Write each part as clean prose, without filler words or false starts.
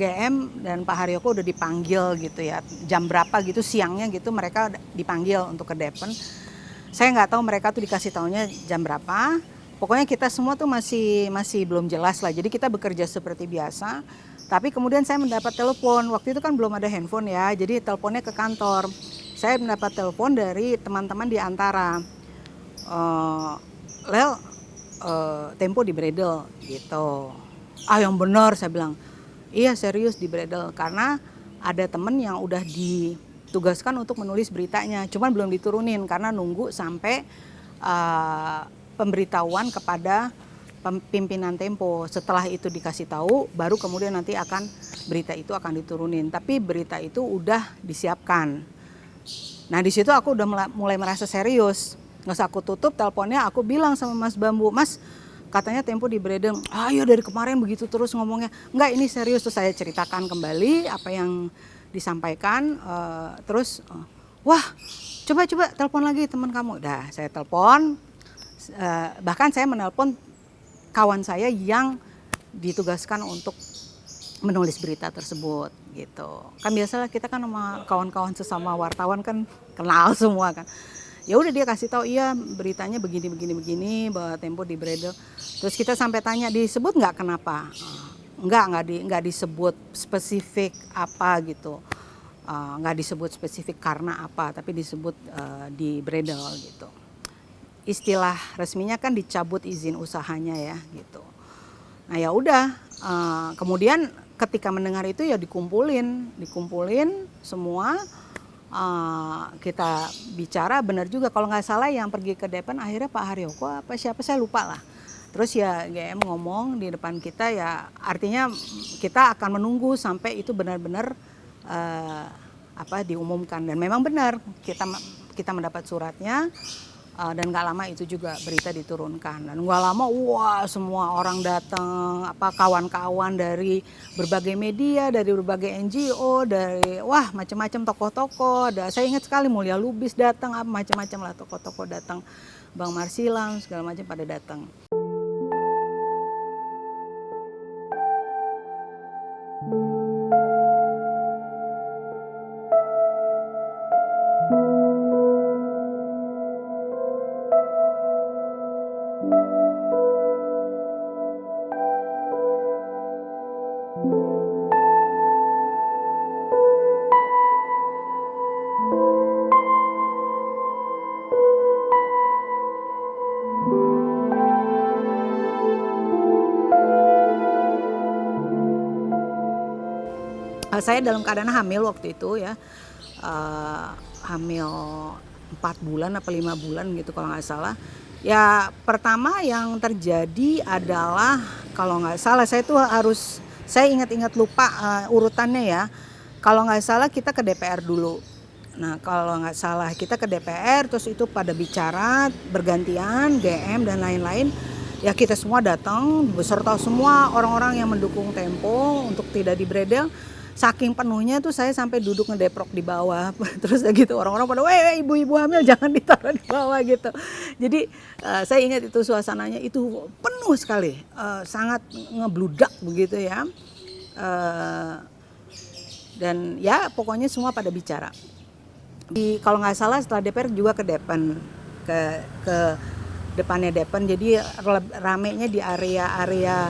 GM dan Pak Haryoko udah dipanggil gitu ya, jam berapa gitu siangnya gitu mereka dipanggil untuk ke Depen. Saya nggak tahu mereka tuh dikasih taunya jam berapa. Pokoknya kita semua tuh masih belum jelas lah. Jadi kita bekerja seperti biasa. Tapi kemudian saya mendapat telepon. Waktu itu kan belum ada handphone ya. Jadi teleponnya ke kantor. Saya mendapat telepon dari teman-teman di Antara. Lel, Tempo di Bredel gitu. Yang benar saya bilang. Iya serius di Bredel karena ada temen yang udah ditugaskan untuk menulis beritanya, cuman belum diturunin karena nunggu sampai pemberitahuan kepada pimpinan Tempo. Setelah itu dikasih tahu, baru kemudian nanti berita itu akan diturunin. Tapi berita itu udah disiapkan. Nah di situ aku udah mulai merasa serius. Nggak usah aku tutup teleponnya, aku bilang sama Mas Bambu, Mas katanya Tempo di Bredel, ayo dari kemarin begitu terus ngomongnya. Enggak ini serius, terus saya ceritakan kembali apa yang disampaikan. Terus wah coba telepon lagi teman kamu. Dah saya telepon, bahkan saya menelpon kawan saya yang ditugaskan untuk menulis berita tersebut gitu. Kan biasalah kita kan sama kawan-kawan sesama wartawan kan kenal semua kan. Ya udah dia kasih tahu iya beritanya begini bahwa Tempo di Bredel. Terus kita sampai tanya disebut nggak kenapa? Nggak disebut spesifik apa gitu. Nggak disebut spesifik karena apa, tapi disebut di Bredel gitu. Istilah resminya kan dicabut izin usahanya ya gitu. Nah ya udah, kemudian ketika mendengar itu ya dikumpulin semua. Kita bicara benar juga kalau nggak salah yang pergi ke Depen akhirnya Pak Haryoko apa siapa saya lupa lah. Terus ya GM ngomong di depan kita ya artinya kita akan menunggu sampai itu benar-benar diumumkan dan memang benar kita mendapat suratnya. Dan nggak lama itu juga berita diturunkan dan nggak lama wah semua orang datang kawan-kawan dari berbagai media dari berbagai NGO dari macam-macam tokoh-tokoh saya ingat sekali Mulia Lubis datang macam-macam lah tokoh-tokoh datang Bang Marsilang segala macam pada datang. Saya dalam keadaan hamil waktu itu ya, hamil 4 bulan apa 5 bulan gitu kalau nggak salah. Ya pertama yang terjadi adalah kalau nggak salah saya ingat-ingat lupa urutannya ya. Kalau nggak salah kita ke DPR dulu. Nah kalau nggak salah kita ke DPR terus itu pada bicara bergantian GM dan lain-lain. Ya kita semua datang beserta semua orang-orang yang mendukung Tempo untuk tidak di Bredel. Saking penuhnya tuh saya sampai duduk ngedeprok di bawah terus gitu orang-orang pada weh ibu-ibu hamil jangan ditaruh di bawah gitu. Jadi saya ingat itu suasananya itu penuh sekali, sangat ngebludak begitu ya, dan ya pokoknya semua pada bicara. Kalau nggak salah setelah DPR juga ke Depen ke depannya Depen, jadi ramenya di area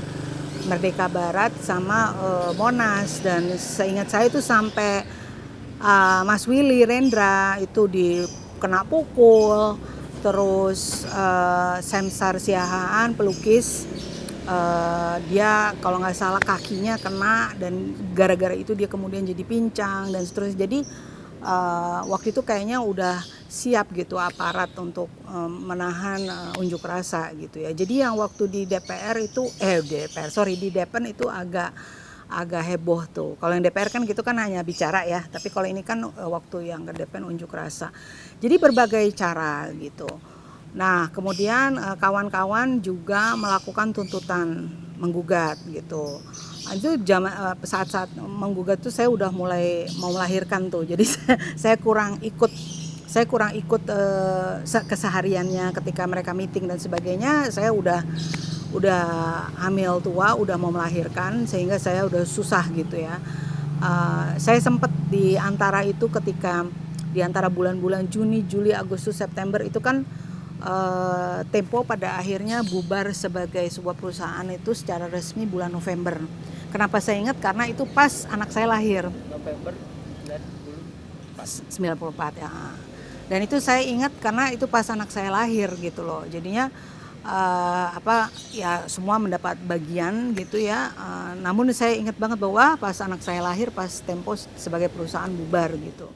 Merdeka Barat sama Monas dan seingat saya itu sampai Mas Willy Rendra itu kena pukul, terus Semsar Siahaan pelukis dia kalau nggak salah kakinya kena dan gara-gara itu dia kemudian jadi pincang dan seterusnya. Jadi waktu itu kayaknya udah siap gitu aparat untuk menahan unjuk rasa gitu ya. Jadi yang waktu di DPR itu di Depen itu agak heboh tuh. Kalau yang DPR kan gitu kan hanya bicara ya, tapi kalau ini kan waktu yang ke Depen unjuk rasa. Jadi berbagai cara gitu. Nah kemudian kawan-kawan juga melakukan tuntutan menggugat gitu. Itu saat-saat menggugat tuh saya udah mulai mau melahirkan tuh. Jadi saya kurang ikut kesehariannya ketika mereka meeting dan sebagainya. Saya udah udah hamil tua, udah mau melahirkan, sehingga saya udah susah gitu ya. Saya sempat di antara itu, ketika di antara bulan-bulan Juni, Juli, Agustus, September itu kan Tempo pada akhirnya bubar sebagai sebuah perusahaan itu secara resmi bulan November. Kenapa saya ingat? Karena itu pas anak saya lahir. November 94 ya. Dan itu saya ingat karena itu pas anak saya lahir gitu loh. Jadinya ya semua mendapat bagian gitu ya. Namun saya ingat banget bahwa pas anak saya lahir, pas Tempo sebagai perusahaan bubar gitu.